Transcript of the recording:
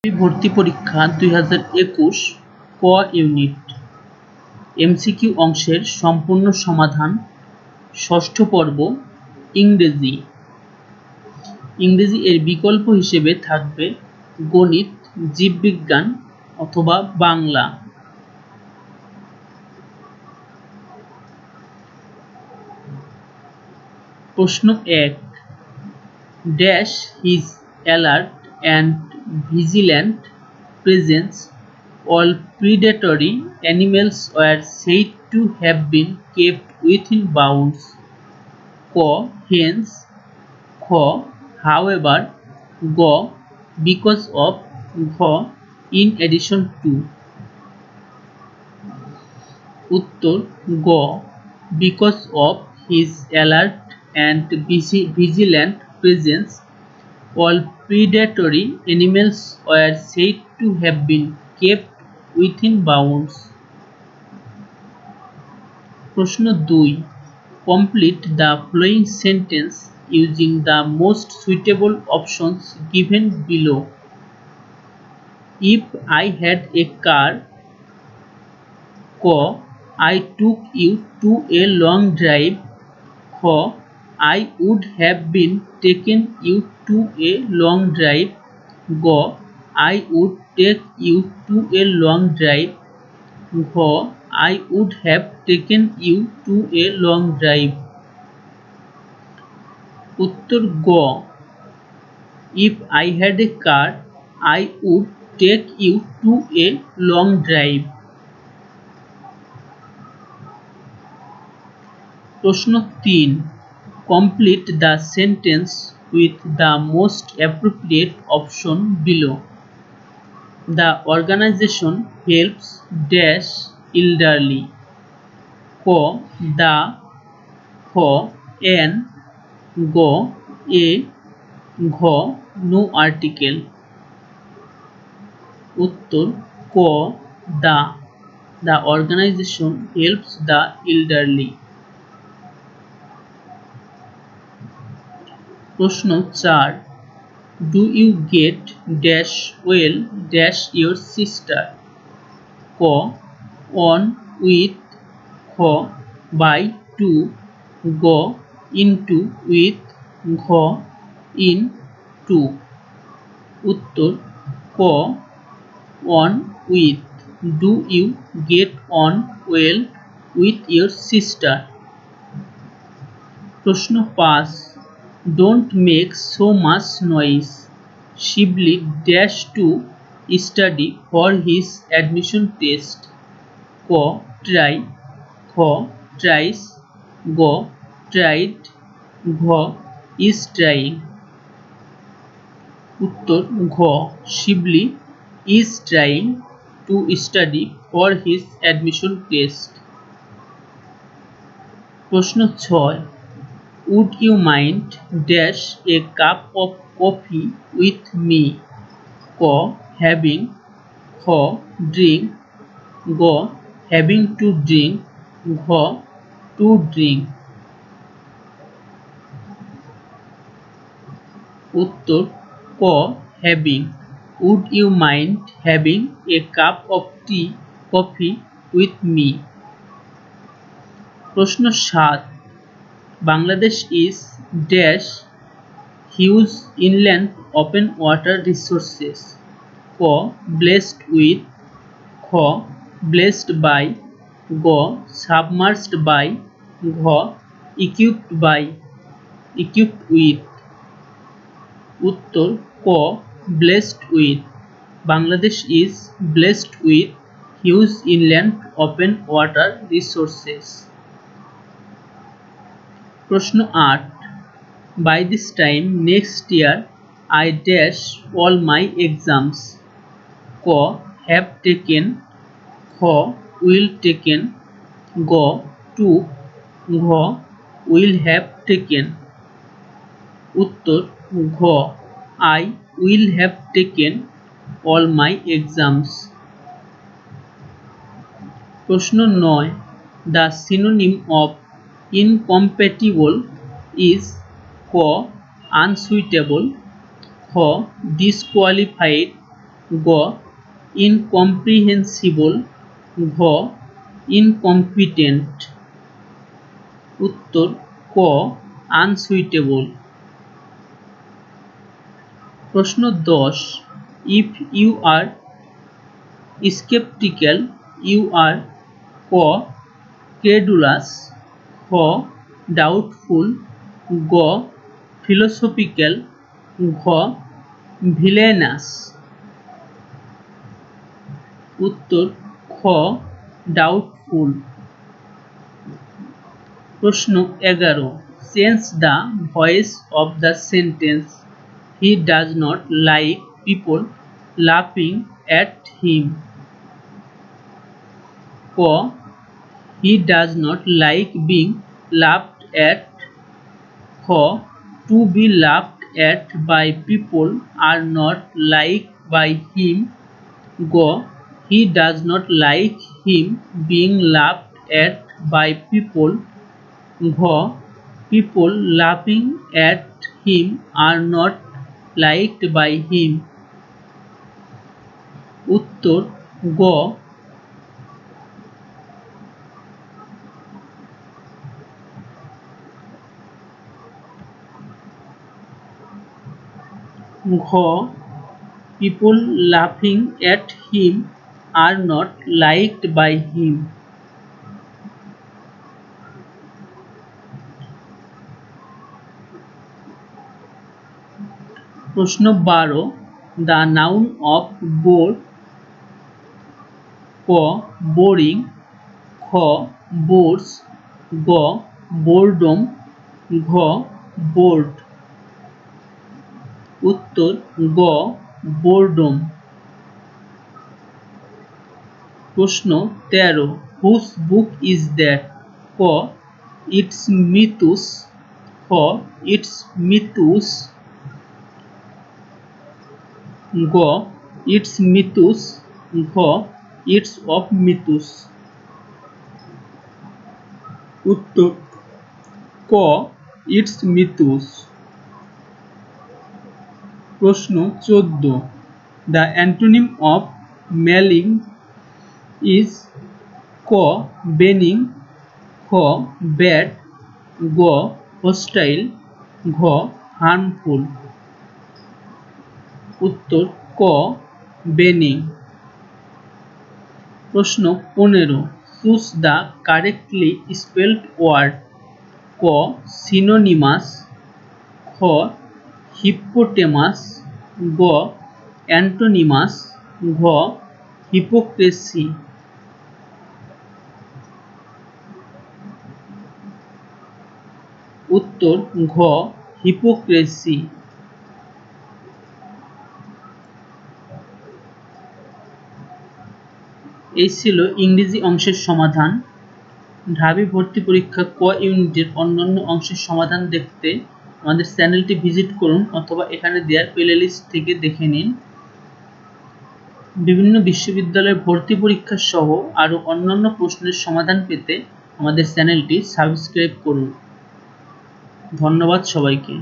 ভর্তি পরীক্ষা 2021 ক ইউনিট এমসিকিউ অংশের সম্পূর্ণ সমাধান ষষ্ঠ পর্ব ইংরেজি এর বিকল্প হিসেবে থাকবে গণিত, জীববিজ্ঞান অথবা বাংলা। প্রশ্ন 1 dash his alert and vigilant presence all predatory animals were said to have been kept within bounds. ক hence, খ however, গ because of, ঘ in addition to। উত্তর গ because of his alert and vigilant presence all predatory animals were said to have been kept within bounds. প্রশ্ন 2 complete the following sentence using the most suitable options given below. If I had a car, ক I took you to a long drive, খ I would have been taken you to a long drive, গ I would take you to a long drive, ঘ I would have taken you to a long drive। উত্তর গ If I had a car, I would take you to a long drive। প্রশ্ন 3 complete the sentence with the most appropriate option below. The organization helps dash elderly, ক the, খ an, গ a, ঘ no article। উত্তর ক the organization helps the elderly। প্রশ্ন 4 do you get dash well dash your sister, ক on with, খ by to, গ into with, ঘ in to। উত্তর ক on with do you get on well with your sister। প্রশ্ন 5 don't make so much noise, Shibli dash to study for his admission test, ক try, খ tries, গ tried, ঘ is trying। উত্তর ঘ Shibli is trying to study for his admission test। প্রশ্ন 6 would you mind dash a cup of coffee with me, ক having, খ drink, গ having to drink, ঘ to drink। উত্তর ক having would you mind having a cup of coffee with me। প্রশ্ন 7 Bangladesh is dash huge inland open water resources, ক blessed with, খ blessed by, গ submerged by, ঘ equipped with। উত্তর ক blessed with Bangladesh is blessed with huge inland open water resources। প্রশ্ন 8 by this time next year I dash all my exams, ক have taken, খ will taken, গ took, ঘ will have taken। উত্তর ঘ I will have taken all my exams। প্রশ্ন 9 the synonym of incompatible is, ক unsuitable, খ disqualified, গ ইনকম্প্রিহেন্সিবল, ঘ ইনকম্পিটেন্ট। উত্তর ক আনসুইটেবল। প্রশ্ন 10, if you are skeptical, you are ক credulous, খ doubtful, গ philosophical, ঘ villainous। উত্তর খ doubtful। প্রশ্ন 11, change the voice of the sentence he does not like people লাফিং অ্যাট হিম। ক he does not like being laughed at, খ to be laughed at by people are not liked by him, গ he does not like him being laughed at by people, ঘ people laughing at him are not liked by him। উত্তর গ ঘ people laughing at him are not liked by him। প্রশ্ন 12, the noun of bore, ক boring, খ bores, গ boredom, ঘ bored। উত্তর গ boredom। প্রশ্ন 13, whose book is that, ক it's Mithus, খ it's Mithus, গ it's Mithus, ঘ it's of Mithus। উত্তর ক it's Mithus। প্রশ্ন 14, the antonym of malign is, ক benign, খ bad, গ hostile, ঘ harmful। উত্তর ক benign। প্রশ্ন 15, choose the correctly spelled word, ক synonymous, খ hippopotamus, গ antonymous, ঘ hypocrisy। উত্তর ঘ hypocrisy। এই ছিল ইংরেজি অংশের সমাধান। ঢাবি ভর্তি পরীক্ষা ক ইউনিটের অন্যান্য অংশের সমাধান দেখতে আমাদের চ্যানেলটি ভিজিট করুন অথবা এখানে দেওয়া প্লেলিস্ট থেকে দেখে নিন। বিভিন্ন বিশ্ববিদ্যালয়ের ভর্তি পরীক্ষা সহ আরও অন্যান্য প্রশ্নের সমাধান পেতে আমাদের চ্যানেলটি সাবস্ক্রাইব করুন। ধন্যবাদ সবাইকে।